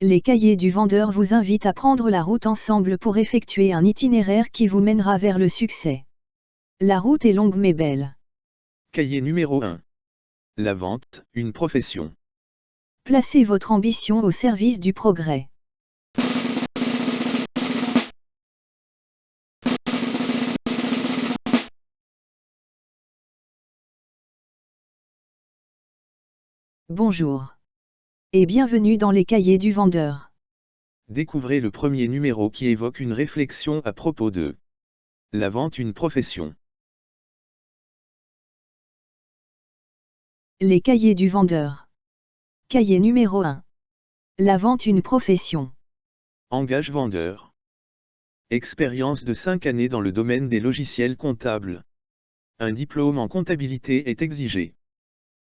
Les cahiers du vendeur vous invitent à prendre la route ensemble pour effectuer un itinéraire qui vous mènera vers le succès. La route est longue mais belle. Cahier numéro 1. La vente, une profession. Placez votre ambition au service du progrès. Bonjour. Et bienvenue dans les cahiers du vendeur. Découvrez le premier numéro qui évoque une réflexion à propos de la vente, une profession. Les cahiers du vendeur. Cahier numéro 1. La vente, une profession. Engage vendeur. Expérience de 5 années dans le domaine des logiciels comptables. Un diplôme en comptabilité est exigé.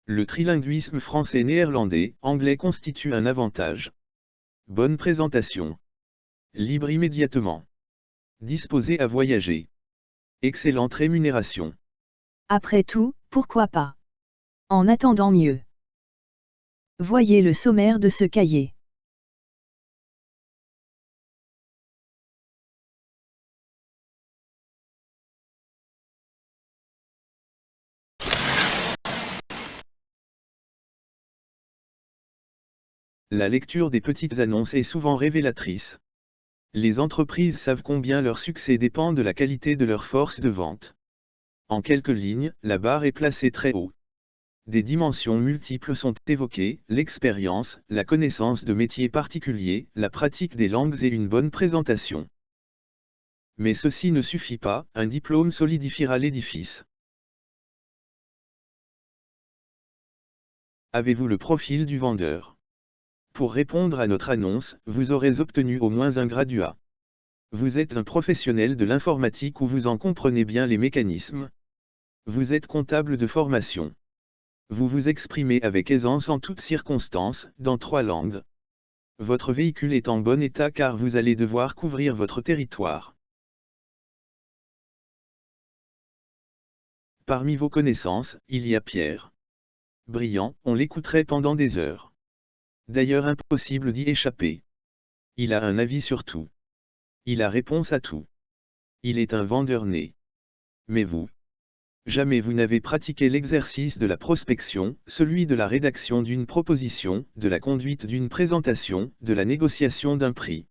Le trilinguisme français-néerlandais, anglais constitue un avantage. Bonne présentation. Libre immédiatement. Disposé à voyager. Excellente rémunération. Après tout, pourquoi pas? En attendant mieux. Voyez le sommaire de ce cahier. La lecture des petites annonces est souvent révélatrice. Les entreprises savent combien leur succès dépend de la qualité de leur force de vente. En quelques lignes, la barre est placée très haut. Des dimensions multiples sont évoquées, l'expérience, la connaissance de métiers particuliers, la pratique des langues et une bonne présentation. Mais ceci ne suffit pas, un diplôme solidifiera l'édifice. Avez-vous le profil du vendeur? Pour répondre à notre annonce, vous aurez obtenu au moins un graduat. Vous êtes un professionnel de l'informatique ou vous en comprenez bien les mécanismes. Vous êtes comptable de formation. Vous vous exprimez avec aisance en toutes circonstances, dans 3 langues. Votre véhicule est en bon état car vous allez devoir couvrir votre territoire. Parmi vos connaissances, il y a Pierre. Brillant, on l'écouterait pendant des heures. D'ailleurs impossible d'y échapper. Il a un avis sur tout. Il a réponse à tout. Il est un vendeur né. Mais vous? Jamais vous n'avez pratiqué l'exercice de la prospection, celui de la rédaction d'une proposition, de la conduite d'une présentation, de la négociation d'un prix.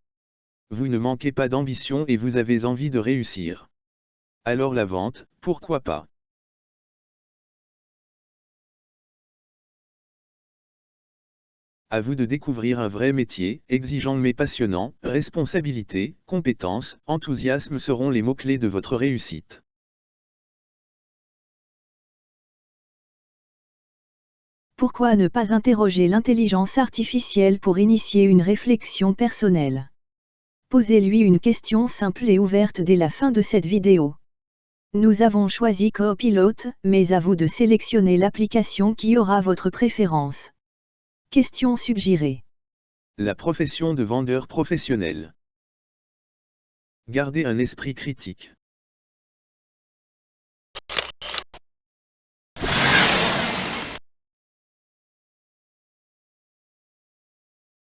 Vous ne manquez pas d'ambition et vous avez envie de réussir. Alors la vente, pourquoi pas? À vous de découvrir un vrai métier, exigeant mais passionnant, responsabilité, compétence, enthousiasme seront les mots-clés de votre réussite. Pourquoi ne pas interroger l'intelligence artificielle pour initier une réflexion personnelle? Posez-lui une question simple et ouverte dès la fin de cette vidéo. Nous avons choisi Copilot, mais à vous de sélectionner l'application qui aura votre préférence. Question suggérée. La profession de vendeur professionnel. Gardez un esprit critique.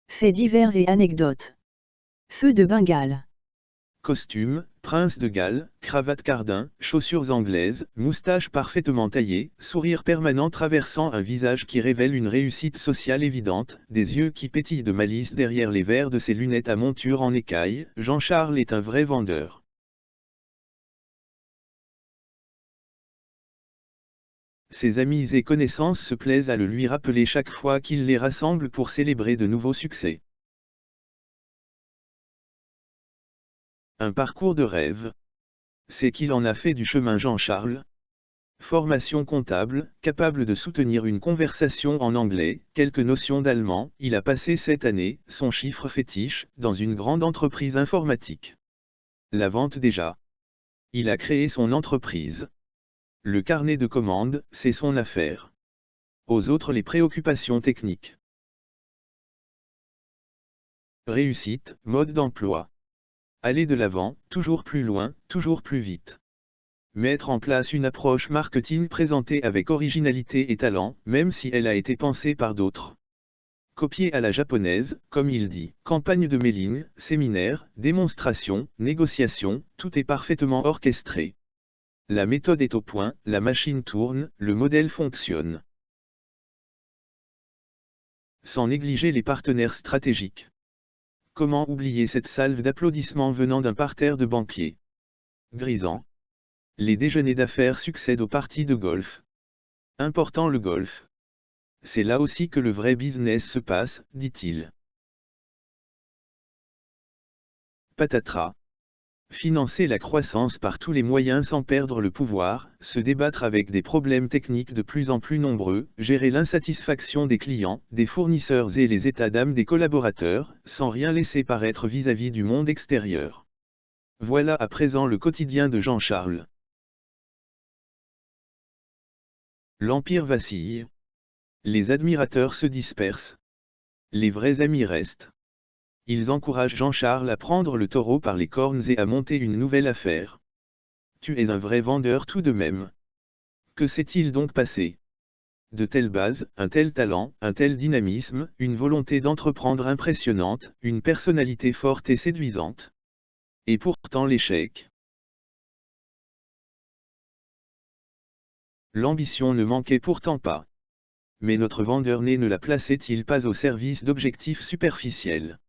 Faits divers et anecdotes. Feu de Bengale. Costume, prince de Galles, cravate cardin, chaussures anglaises, moustache parfaitement taillée, sourire permanent traversant un visage qui révèle une réussite sociale évidente, des yeux qui pétillent de malice derrière les verres de ses lunettes à monture en écaille, Jean-Charles est un vrai vendeur. Ses amis et connaissances se plaisent à le lui rappeler chaque fois qu'il les rassemble pour célébrer de nouveaux succès. Un parcours de rêve. C'est qu'il en a fait du chemin Jean-Charles. Formation comptable, capable de soutenir une conversation en anglais, quelques notions d'allemand, il a passé 7 années, son chiffre fétiche, dans une grande entreprise informatique. La vente déjà. Il a créé son entreprise. Le carnet de commandes, c'est son affaire. Aux autres les préoccupations techniques. Réussite, mode d'emploi. Aller de l'avant, toujours plus loin, toujours plus vite. Mettre en place une approche marketing présentée avec originalité et talent, même si elle a été pensée par d'autres. Copié à la japonaise, comme il dit, campagne de mailing, séminaire, démonstration, négociation, tout est parfaitement orchestré. La méthode est au point, la machine tourne, le modèle fonctionne. Sans négliger les partenaires stratégiques. Comment oublier cette salve d'applaudissements venant d'un parterre de banquiers? Grisant. Les déjeuners d'affaires succèdent aux parties de golf. Important le golf. C'est là aussi que le vrai business se passe, dit-il. Patatras. Financer la croissance par tous les moyens sans perdre le pouvoir, se débattre avec des problèmes techniques de plus en plus nombreux, gérer l'insatisfaction des clients, des fournisseurs et les états d'âme des collaborateurs, sans rien laisser paraître vis-à-vis du monde extérieur. Voilà à présent le quotidien de Jean-Charles. L'empire vacille. Les admirateurs se dispersent. Les vrais amis restent. Ils encouragent Jean-Charles à prendre le taureau par les cornes et à monter une nouvelle affaire. Tu es un vrai vendeur tout de même. Que s'est-il donc passé? De telles bases, un tel talent, un tel dynamisme, une volonté d'entreprendre impressionnante, une personnalité forte et séduisante. Et pourtant l'échec. L'ambition ne manquait pourtant pas. Mais notre vendeur né ne la plaçait-il pas au service d'objectifs superficiels?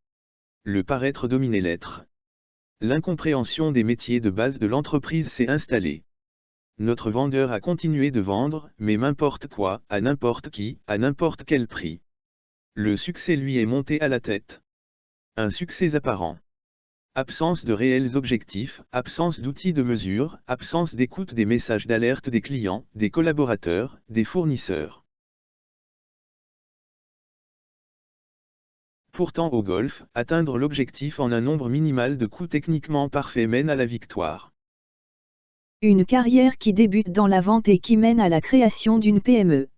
Le paraître dominait l'être. L'incompréhension des métiers de base de l'entreprise s'est installée. Notre vendeur a continué de vendre, mais n'importe quoi, à n'importe qui, à n'importe quel prix. Le succès lui est monté à la tête. Un succès apparent. Absence de réels objectifs, absence d'outils de mesure, absence d'écoute des messages d'alerte des clients, des collaborateurs, des fournisseurs. Pourtant au golf, atteindre l'objectif en un nombre minimal de coups techniquement parfaits mène à la victoire. Une carrière qui débute dans la vente et qui mène à la création d'une PME.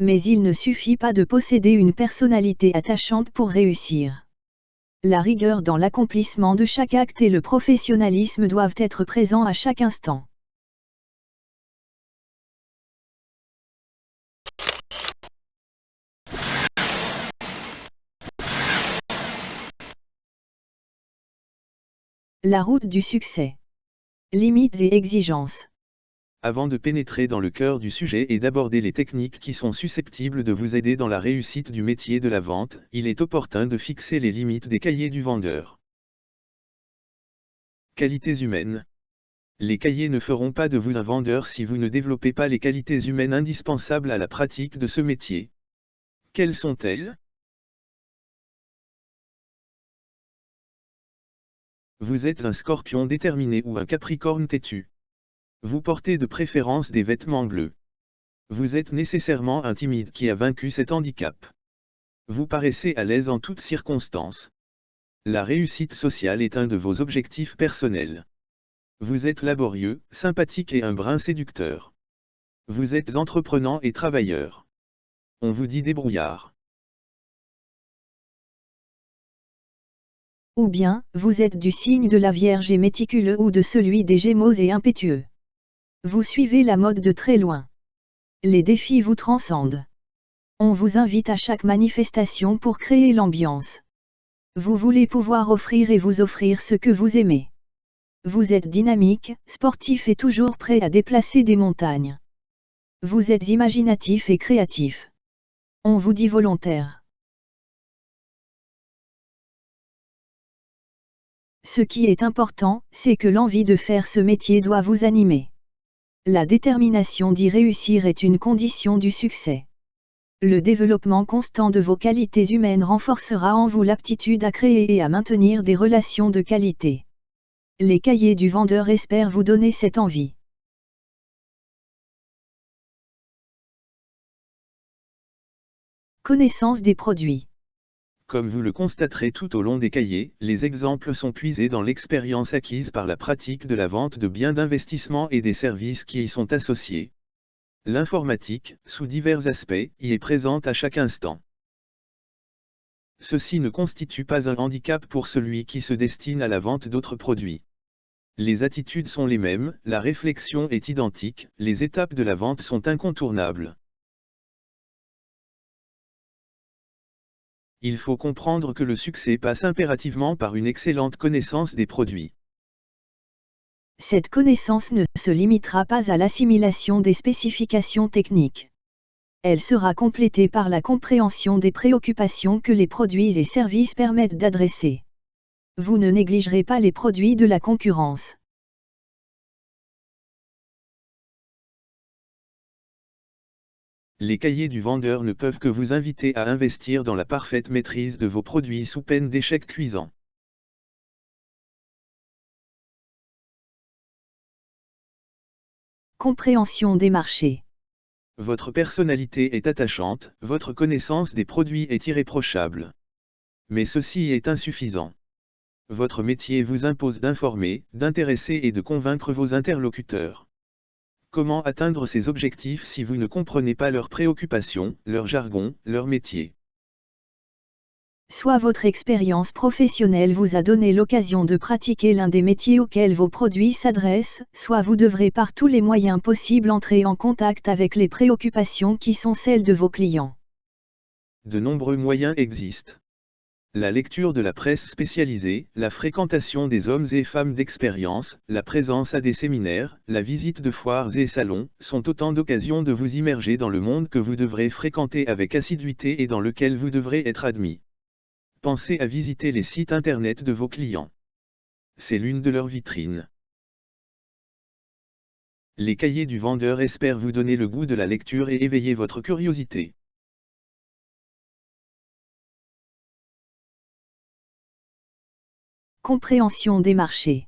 Mais il ne suffit pas de posséder une personnalité attachante pour réussir. La rigueur dans l'accomplissement de chaque acte et le professionnalisme doivent être présents à chaque instant. La route du succès. Limites et exigences. Avant de pénétrer dans le cœur du sujet et d'aborder les techniques qui sont susceptibles de vous aider dans la réussite du métier de la vente, il est opportun de fixer les limites des cahiers du vendeur. Qualités humaines. Les cahiers ne feront pas de vous un vendeur si vous ne développez pas les qualités humaines indispensables à la pratique de ce métier. Quelles sont-elles? Vous êtes un scorpion déterminé ou un capricorne têtu. Vous portez de préférence des vêtements bleus. Vous êtes nécessairement un timide qui a vaincu cet handicap. Vous paraissez à l'aise en toutes circonstances. La réussite sociale est un de vos objectifs personnels. Vous êtes laborieux, sympathique et un brin séducteur. Vous êtes entreprenant et travailleur. On vous dit débrouillard. Ou bien, vous êtes du signe de la Vierge et méticuleux ou de celui des Gémeaux et impétueux. Vous suivez la mode de très loin. Les défis vous transcendent. On vous invite à chaque manifestation pour créer l'ambiance. Vous voulez pouvoir offrir et vous offrir ce que vous aimez. Vous êtes dynamique, sportif et toujours prêt à déplacer des montagnes. Vous êtes imaginatif et créatif. On vous dit volontaire. Ce qui est important, c'est que l'envie de faire ce métier doit vous animer. La détermination d'y réussir est une condition du succès. Le développement constant de vos qualités humaines renforcera en vous l'aptitude à créer et à maintenir des relations de qualité. Les cahiers du vendeur espèrent vous donner cette envie. Connaissance des produits. Comme vous le constaterez tout au long des cahiers, les exemples sont puisés dans l'expérience acquise par la pratique de la vente de biens d'investissement et des services qui y sont associés. L'informatique, sous divers aspects, y est présente à chaque instant. Ceci ne constitue pas un handicap pour celui qui se destine à la vente d'autres produits. Les attitudes sont les mêmes, la réflexion est identique, les étapes de la vente sont incontournables. Il faut comprendre que le succès passe impérativement par une excellente connaissance des produits. Cette connaissance ne se limitera pas à l'assimilation des spécifications techniques. Elle sera complétée par la compréhension des préoccupations que les produits et services permettent d'adresser. Vous ne négligerez pas les produits de la concurrence. Les cahiers du vendeur ne peuvent que vous inviter à investir dans la parfaite maîtrise de vos produits sous peine d'échec cuisant. Compréhension des marchés. Votre personnalité est attachante, votre connaissance des produits est irréprochable. Mais ceci est insuffisant. Votre métier vous impose d'informer, d'intéresser et de convaincre vos interlocuteurs. Comment atteindre ces objectifs si vous ne comprenez pas leurs préoccupations, leur jargon, leur métier? Soit votre expérience professionnelle vous a donné l'occasion de pratiquer l'un des métiers auxquels vos produits s'adressent, soit vous devrez par tous les moyens possibles entrer en contact avec les préoccupations qui sont celles de vos clients. De nombreux moyens existent. La lecture de la presse spécialisée, la fréquentation des hommes et femmes d'expérience, la présence à des séminaires, la visite de foires et salons, sont autant d'occasions de vous immerger dans le monde que vous devrez fréquenter avec assiduité et dans lequel vous devrez être admis. Pensez à visiter les sites internet de vos clients. C'est l'une de leurs vitrines. Les cahiers du vendeur espèrent vous donner le goût de la lecture et éveiller votre curiosité. Compréhension des marchés.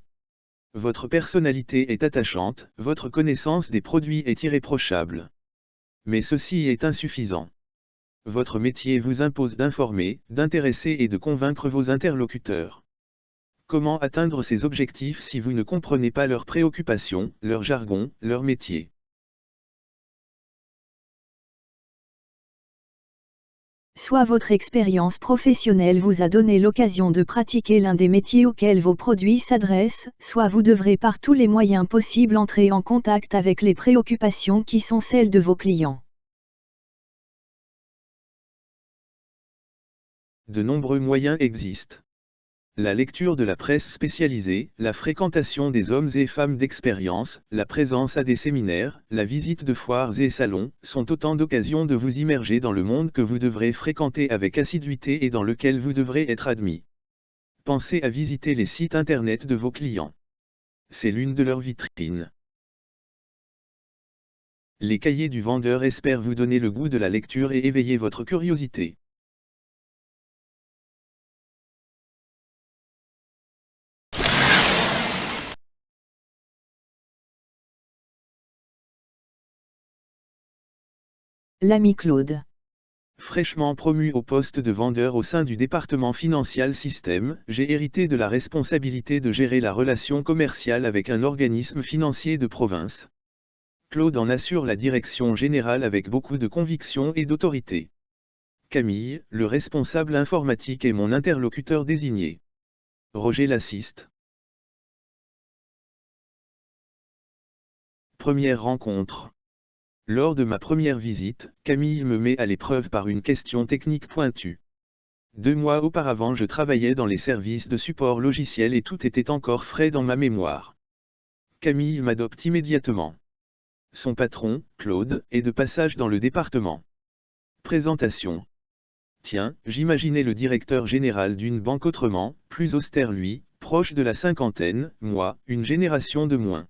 Votre personnalité est attachante, votre connaissance des produits est irréprochable. Mais ceci est insuffisant. Votre métier vous impose d'informer, d'intéresser et de convaincre vos interlocuteurs. Comment atteindre ces objectifs si vous ne comprenez pas leurs préoccupations, leur jargon, leur métier? Soit votre expérience professionnelle vous a donné l'occasion de pratiquer l'un des métiers auxquels vos produits s'adressent, soit vous devrez par tous les moyens possibles entrer en contact avec les préoccupations qui sont celles de vos clients. De nombreux moyens existent. La lecture de la presse spécialisée, la fréquentation des hommes et femmes d'expérience, la présence à des séminaires, la visite de foires et salons, sont autant d'occasions de vous immerger dans le monde que vous devrez fréquenter avec assiduité et dans lequel vous devrez être admis. Pensez à visiter les sites internet de vos clients. C'est l'une de leurs vitrines. Les cahiers du vendeur espèrent vous donner le goût de la lecture et éveiller votre curiosité. L'ami Claude. Fraîchement promu au poste de vendeur au sein du département Financial System, j'ai hérité de la responsabilité de gérer la relation commerciale avec un organisme financier de province. Claude en assure la direction générale avec beaucoup de conviction et d'autorité. Camille, le responsable informatique est mon interlocuteur désigné. Roger l'assiste. Première rencontre. Lors de ma première visite, Camille me met à l'épreuve par une question technique pointue. 2 mois auparavant, je travaillais dans les services de support logiciel et tout était encore frais dans ma mémoire. Camille m'adopte immédiatement. Son patron, Claude, est de passage dans le département. Présentation. Tiens, j'imaginais le directeur général d'une banque autrement, plus austère lui, proche de la cinquantaine, moi, une génération de moins.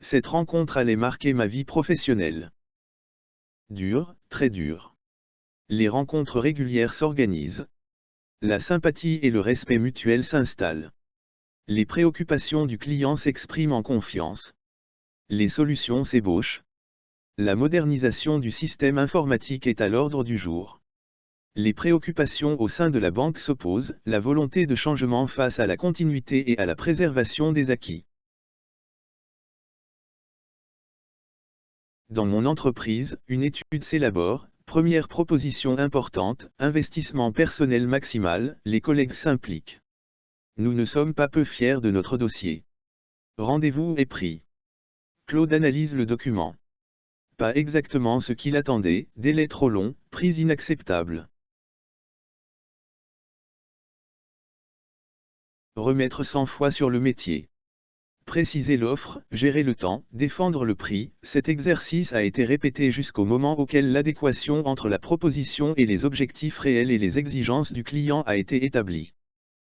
Cette rencontre allait marquer ma vie professionnelle. Dur, très dur. Les rencontres régulières s'organisent. La sympathie et le respect mutuel s'installent. Les préoccupations du client s'expriment en confiance. Les solutions s'ébauchent. La modernisation du système informatique est à l'ordre du jour. Les préoccupations au sein de la banque s'opposent, la volonté de changement face à la continuité et à la préservation des acquis. Dans mon entreprise, une étude s'élabore, première proposition importante, investissement personnel maximal, les collègues s'impliquent. Nous ne sommes pas peu fiers de notre dossier. Rendez-vous est pris. Claude analyse le document. Pas exactement ce qu'il attendait, délai trop long, prix inacceptable. Remettre 100 fois sur le métier. Préciser l'offre, gérer le temps, défendre le prix, cet exercice a été répété jusqu'au moment auquel l'adéquation entre la proposition et les objectifs réels et les exigences du client a été établie.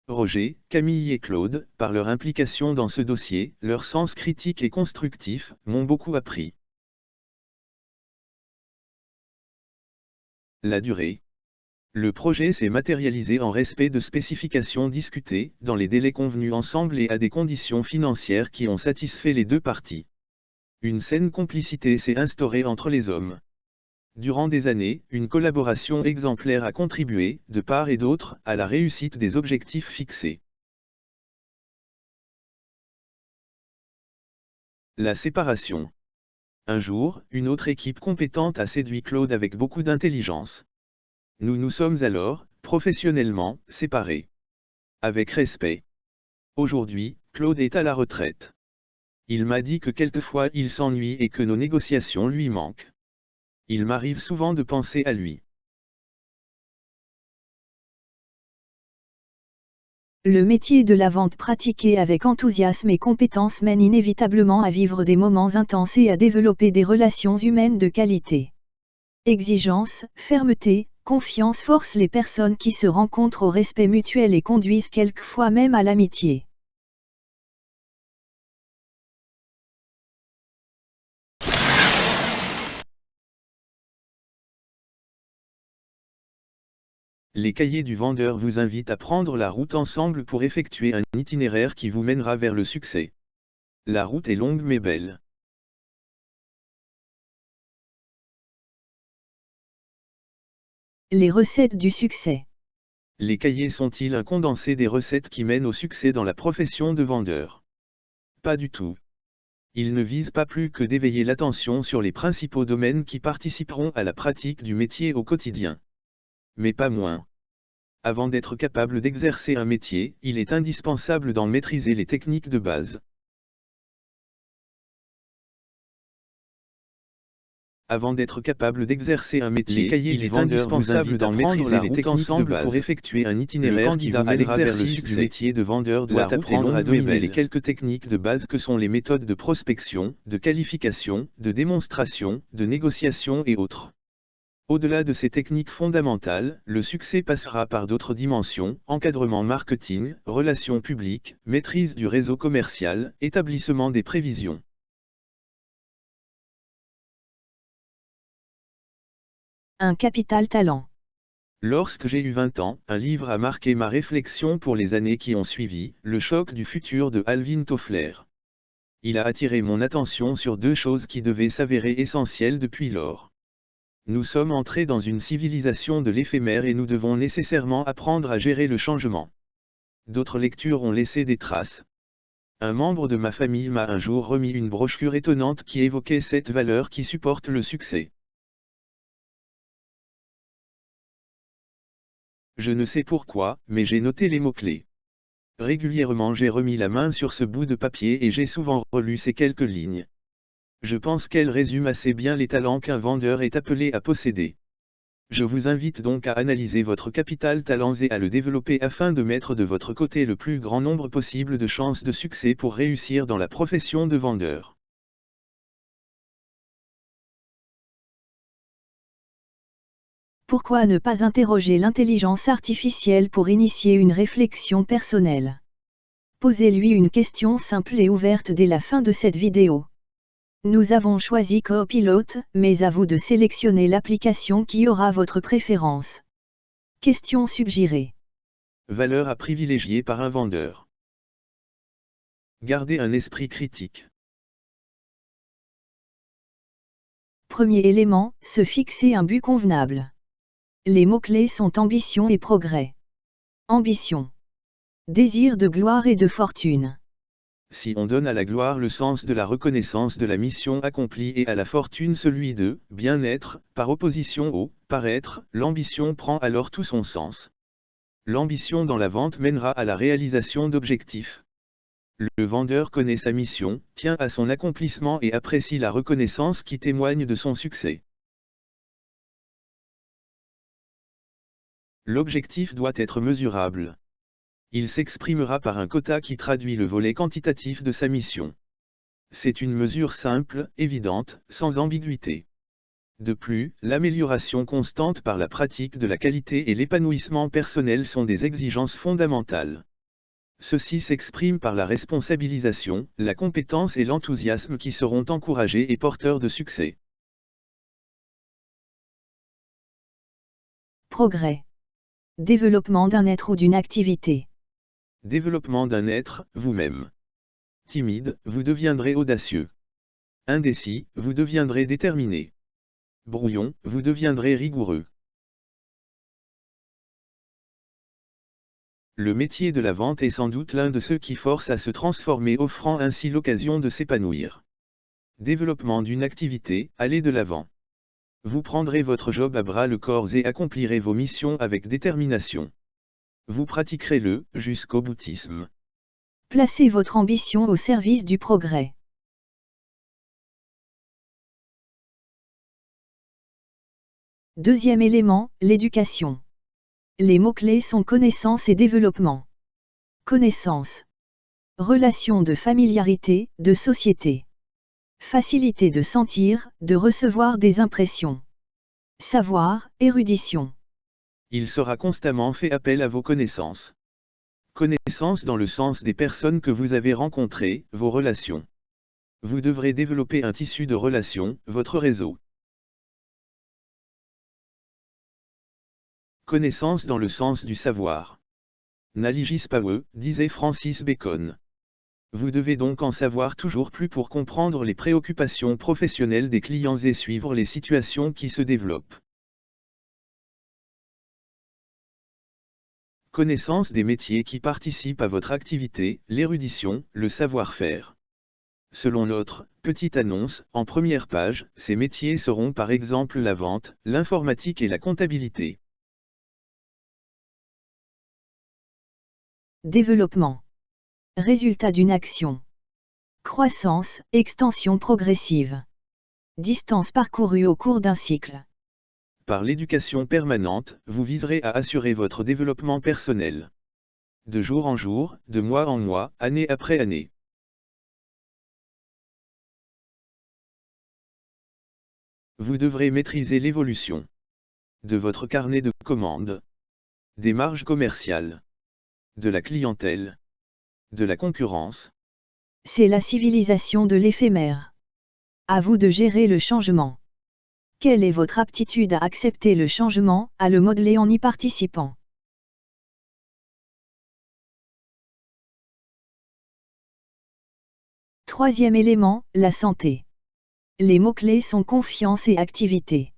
Roger, Camille et Claude, par leur implication dans ce dossier, leur sens critique et constructif, m'ont beaucoup appris. La durée. Le projet s'est matérialisé en respect de spécifications discutées, dans les délais convenus ensemble et à des conditions financières qui ont satisfait les deux parties. Une saine complicité s'est instaurée entre les hommes. Durant des années, une collaboration exemplaire a contribué, de part et d'autre, à la réussite des objectifs fixés. La séparation. Un jour, une autre équipe compétente a séduit Claude avec beaucoup d'intelligence. Nous nous sommes alors, professionnellement, séparés. Avec respect. Aujourd'hui, Claude est à la retraite. Il m'a dit que quelquefois il s'ennuie et que nos négociations lui manquent. Il m'arrive souvent de penser à lui. Le métier de la vente pratiqué avec enthousiasme et compétence mène inévitablement à vivre des moments intenses et à développer des relations humaines de qualité. Exigence, fermeté, confiance forcent les personnes qui se rencontrent au respect mutuel et conduisent quelquefois même à l'amitié. Les cahiers du vendeur vous invitent à prendre la route ensemble pour effectuer un itinéraire qui vous mènera vers le succès. La route est longue mais belle. Les recettes du succès. Les cahiers sont-ils un condensé des recettes qui mènent au succès dans la profession de vendeur? Pas du tout. Ils ne visent pas plus que d'éveiller l'attention sur les principaux domaines qui participeront à la pratique du métier au quotidien. Mais pas moins. Avant d'être capable d'exercer un métier, il est indispensable d'en maîtriser les techniques de base. Avant d'être capable d'exercer un métier, il est indispensable d'en maîtriser les techniques de base. Pour effectuer un itinéraire qui vous mènera vers le succès, le métier de vendeur doit apprendre à dominer les quelques techniques de base que sont les méthodes de prospection, de qualification, de démonstration, de négociation et autres. Au-delà de ces techniques fondamentales, le succès passera par d'autres dimensions: encadrement marketing, relations publiques, maîtrise du réseau commercial, établissement des prévisions. Un capital talent. Lorsque j'ai eu 20 ans, un livre a marqué ma réflexion pour les années qui ont suivi, Le choc du futur de Alvin Toffler. Il a attiré mon attention sur deux choses qui devaient s'avérer essentielles depuis lors. Nous sommes entrés dans une civilisation de l'éphémère et nous devons nécessairement apprendre à gérer le changement. D'autres lectures ont laissé des traces. Un membre de ma famille m'a un jour remis une brochure étonnante qui évoquait 7 valeurs qui supportent le succès. Je ne sais pourquoi, mais j'ai noté les mots-clés. Régulièrement j'ai remis la main sur ce bout de papier et j'ai souvent relu ces quelques lignes. Je pense qu'elles résument assez bien les talents qu'un vendeur est appelé à posséder. Je vous invite donc à analyser votre capital talents et à le développer afin de mettre de votre côté le plus grand nombre possible de chances de succès pour réussir dans la profession de vendeur. Pourquoi ne pas interroger l'intelligence artificielle pour initier une réflexion personnelle? Posez-lui une question simple et ouverte dès la fin de cette vidéo. Nous avons choisi Copilot, mais à vous de sélectionner l'application qui aura votre préférence. Question suggérée. Valeur à privilégier par un vendeur. Gardez un esprit critique. Premier élément, se fixer un but convenable. Les mots-clés sont ambition et progrès. Ambition. Désir de gloire et de fortune. Si on donne à la gloire le sens de la reconnaissance de la mission accomplie et à la fortune celui de bien-être, par opposition au paraître, l'ambition prend alors tout son sens. L'ambition dans la vente mènera à la réalisation d'objectifs. Le vendeur connaît sa mission, tient à son accomplissement et apprécie la reconnaissance qui témoigne de son succès. L'objectif doit être mesurable. Il s'exprimera par un quota qui traduit le volet quantitatif de sa mission. C'est une mesure simple, évidente, sans ambiguïté. De plus, l'amélioration constante par la pratique de la qualité et l'épanouissement personnel sont des exigences fondamentales. Ceci s'exprime par la responsabilisation, la compétence et l'enthousiasme qui seront encouragés et porteurs de succès. Progrès. Développement d'un être ou d'une activité. Développement d'un être, vous-même. Timide, vous deviendrez audacieux. Indécis, vous deviendrez déterminé. Brouillon, vous deviendrez rigoureux. Le métier de la vente est sans doute l'un de ceux qui force à se transformer, offrant ainsi l'occasion de s'épanouir. Développement d'une activité, allez de l'avant. Vous prendrez votre job à bras le corps et accomplirez vos missions avec détermination. Vous pratiquerez jusqu'au boutisme. Placez votre ambition au service du progrès. Deuxième élément, l'éducation. Les mots-clés sont connaissance et développement. Connaissance. Relation de familiarité, de société. Facilité de sentir, de recevoir des impressions. Savoir, érudition. Il sera constamment fait appel à vos connaissances. Connaissances dans le sens des personnes que vous avez rencontrées, vos relations. Vous devrez développer un tissu de relations, votre réseau. Connaissance dans le sens du savoir. N'aligis pas eux, disait Francis Bacon. Vous devez donc en savoir toujours plus pour comprendre les préoccupations professionnelles des clients et suivre les situations qui se développent. Connaissance des métiers qui participent à votre activité, l'érudition, le savoir-faire. Selon notre petite annonce, en première page, ces métiers seront par exemple la vente, l'informatique et la comptabilité. Développement. Résultat d'une action. Croissance, extension progressive. Distance parcourue au cours d'un cycle. Par l'éducation permanente, vous viserez à assurer votre développement personnel. De jour en jour, de mois en mois, année après année. Vous devrez maîtriser l'évolution de votre carnet de commandes, des marges commerciales, de la clientèle, de la concurrence. C'est la civilisation de l'éphémère. À vous de gérer le changement. Quelle est votre aptitude à accepter le changement, à le modeler en y participant? Troisième élément, la santé. Les mots-clés sont confiance et activité.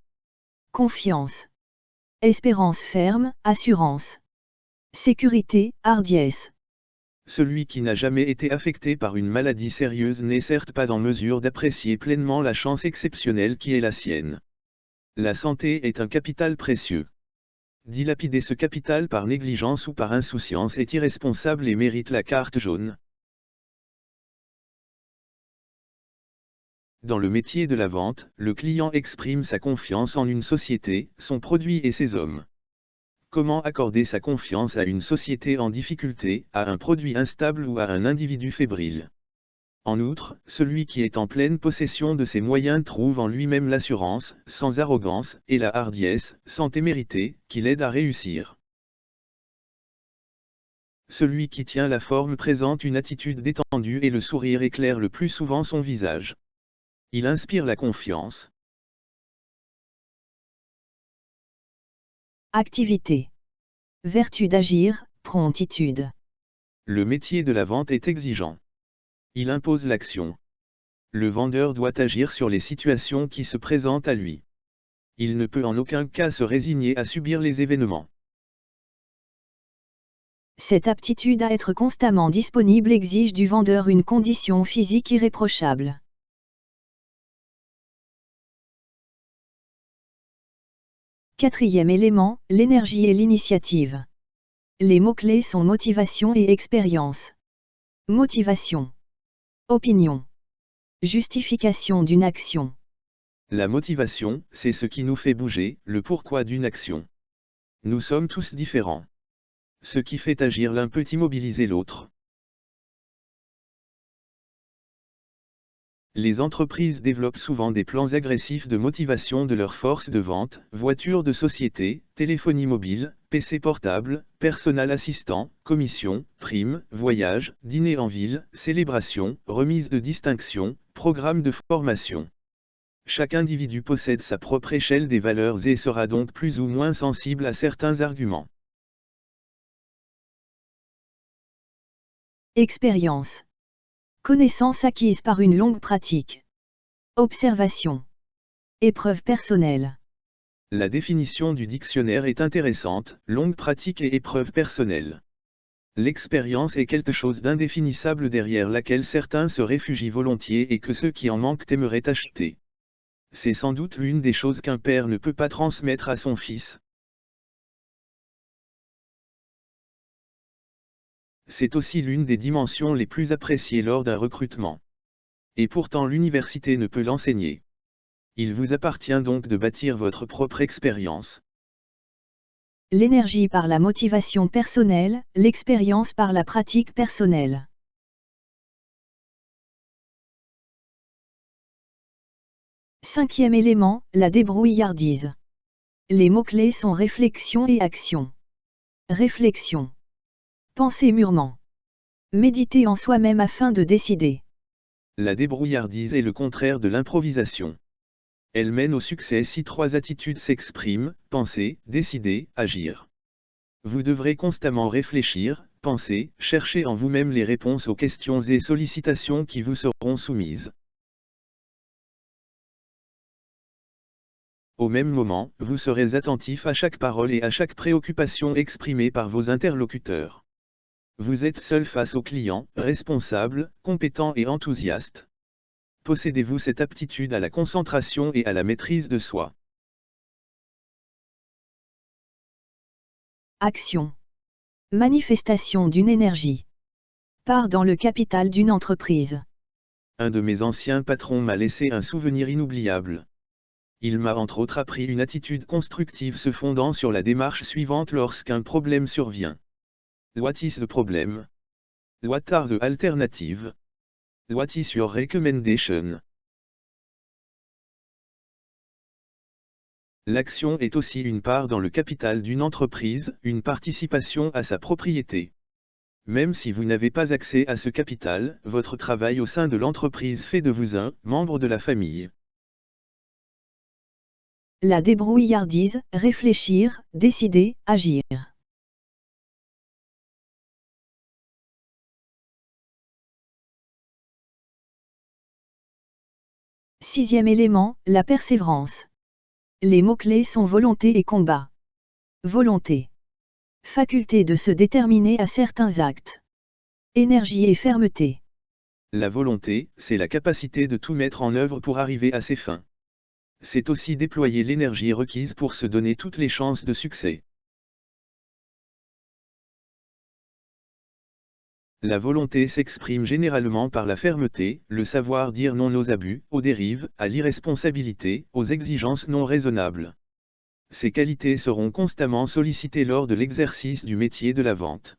Confiance. Espérance ferme, assurance. Sécurité, hardiesse. Celui qui n'a jamais été affecté par une maladie sérieuse n'est certes pas en mesure d'apprécier pleinement la chance exceptionnelle qui est la sienne. La santé est un capital précieux. Dilapider ce capital par négligence ou par insouciance est irresponsable et mérite la carte jaune. Dans le métier de la vente, le client exprime sa confiance en une société, son produit et ses hommes. Comment accorder sa confiance à une société en difficulté, à un produit instable ou à un individu fébrile? En outre, celui qui est en pleine possession de ses moyens trouve en lui-même l'assurance, sans arrogance, et la hardiesse, sans témérité, qui l'aide à réussir. Celui qui tient la forme présente une attitude détendue et le sourire éclaire le plus souvent son visage. Il inspire la confiance. Activité. Vertu d'agir, promptitude. Le métier de la vente est exigeant. Il impose l'action. Le vendeur doit agir sur les situations qui se présentent à lui. Il ne peut en aucun cas se résigner à subir les événements. Cette aptitude à être constamment disponible exige du vendeur une condition physique irréprochable. Quatrième élément, l'énergie et l'initiative. Les mots-clés sont motivation et expérience. Motivation. Opinion. Justification d'une action. La motivation, c'est ce qui nous fait bouger, le pourquoi d'une action. Nous sommes tous différents. Ce qui fait agir l'un peut immobiliser l'autre. Les entreprises développent souvent des plans agressifs de motivation de leurs forces de vente, voitures de société, téléphonie mobile, PC portable, personnel assistant, commissions, primes, voyages, dîners en ville, célébrations, remises de distinction, programmes de formation. Chaque individu possède sa propre échelle des valeurs et sera donc plus ou moins sensible à certains arguments. Expérience. Connaissance acquise par une longue pratique. Observation. Épreuve personnelle. La définition du dictionnaire est intéressante, longue pratique et épreuve personnelle. L'expérience est quelque chose d'indéfinissable derrière laquelle certains se réfugient volontiers et que ceux qui en manquent aimeraient acheter. C'est sans doute l'une des choses qu'un père ne peut pas transmettre à son fils. C'est aussi l'une des dimensions les plus appréciées lors d'un recrutement. Et pourtant l'université ne peut l'enseigner. Il vous appartient donc de bâtir votre propre expérience. L'énergie par la motivation personnelle, l'expérience par la pratique personnelle. Cinquième élément, la débrouillardise. Les mots-clés sont réflexion et action. Réflexion. Penser mûrement. Méditer en soi-même afin de décider. La débrouillardise est le contraire de l'improvisation. Elle mène au succès si trois attitudes s'expriment: penser, décider, agir. Vous devrez constamment réfléchir, penser, chercher en vous-même les réponses aux questions et sollicitations qui vous seront soumises. Au même moment, vous serez attentif à chaque parole et à chaque préoccupation exprimée par vos interlocuteurs. Vous êtes seul face aux clients, responsable, compétent et enthousiaste. Possédez-vous cette aptitude à la concentration et à la maîtrise de soi? Action. Manifestation d'une énergie. Part dans le capital d'une entreprise. Un de mes anciens patrons m'a laissé un souvenir inoubliable. Il m'a entre autres appris une attitude constructive se fondant sur la démarche suivante lorsqu'un problème survient. What is the problem? What are the alternatives? What is your recommendation? L'action est aussi une part dans le capital d'une entreprise, une participation à sa propriété. Même si vous n'avez pas accès à ce capital, votre travail au sein de l'entreprise fait de vous un membre de la famille. La débrouillardise, réfléchir, décider, agir. Sixième élément, la persévérance. Les mots-clés sont volonté et combat. Volonté. Faculté de se déterminer à certains actes. Énergie et fermeté. La volonté, c'est la capacité de tout mettre en œuvre pour arriver à ses fins. C'est aussi déployer l'énergie requise pour se donner toutes les chances de succès. La volonté s'exprime généralement par la fermeté, le savoir dire non aux abus, aux dérives, à l'irresponsabilité, aux exigences non raisonnables. Ces qualités seront constamment sollicitées lors de l'exercice du métier de la vente.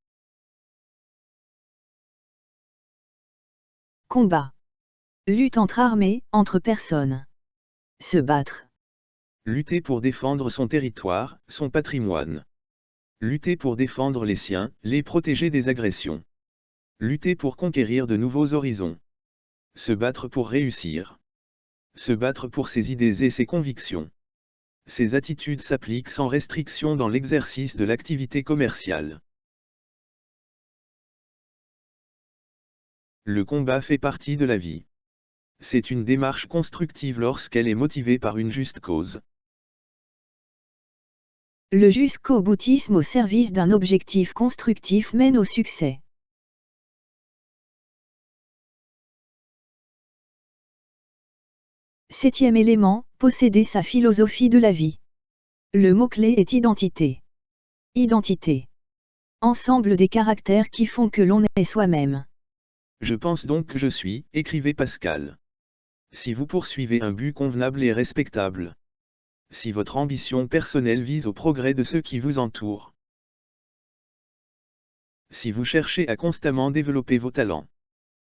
Combat. Lutte entre armées, entre personnes. Se battre. Lutter pour défendre son territoire, son patrimoine. Lutter pour défendre les siens, les protéger des agressions. Lutter pour conquérir de nouveaux horizons. Se battre pour réussir. Se battre pour ses idées et ses convictions. Ces attitudes s'appliquent sans restriction dans l'exercice de l'activité commerciale. Le combat fait partie de la vie. C'est une démarche constructive lorsqu'elle est motivée par une juste cause. Le jusqu'au boutisme au service d'un objectif constructif mène au succès. Septième élément, posséder sa philosophie de la vie. Le mot-clé est identité. Identité. Ensemble des caractères qui font que l'on est soi-même. Je pense donc que je suis, écrivait Pascal. Si vous poursuivez un but convenable et respectable. Si votre ambition personnelle vise au progrès de ceux qui vous entourent. Si vous cherchez à constamment développer vos talents.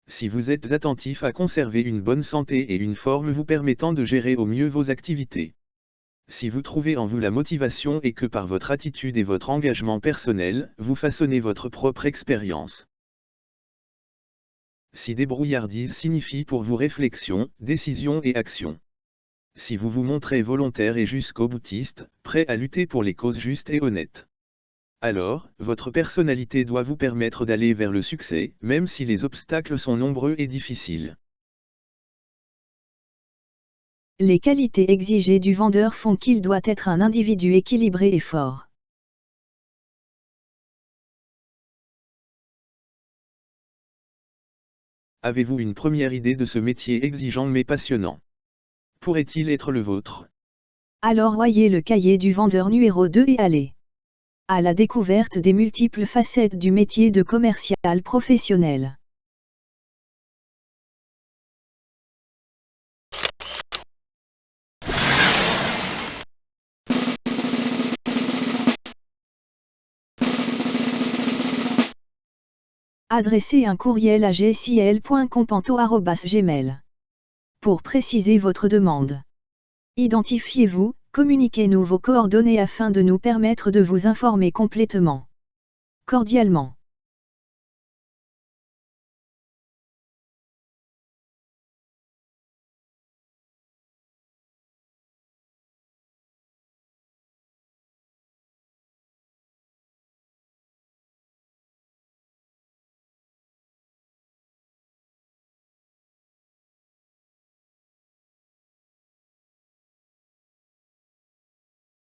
Si vous êtes attentif à conserver une bonne santé et une forme vous permettant de gérer au mieux vos activités. Si vous trouvez en vous la motivation et que par votre attitude et votre engagement personnel, vous façonnez votre propre expérience. Si débrouillardise signifie pour vous réflexion, décision et action. Si vous vous montrez volontaire et jusqu'au boutiste, prêt à lutter pour les causes justes et honnêtes. Alors, votre personnalité doit vous permettre d'aller vers le succès, même si les obstacles sont nombreux et difficiles. Les qualités exigées du vendeur font qu'il doit être un individu équilibré et fort. Avez-vous une première idée de ce métier exigeant mais passionnant? Pourrait-il être le vôtre? Alors voyez le cahier du vendeur numéro 2 et allez à la découverte des multiples facettes du métier de commercial professionnel. Adressez un courriel à gsil.companto@gmail. Pour préciser votre demande. Identifiez-vous, communiquez-nous vos coordonnées afin de nous permettre de vous informer complètement. Cordialement.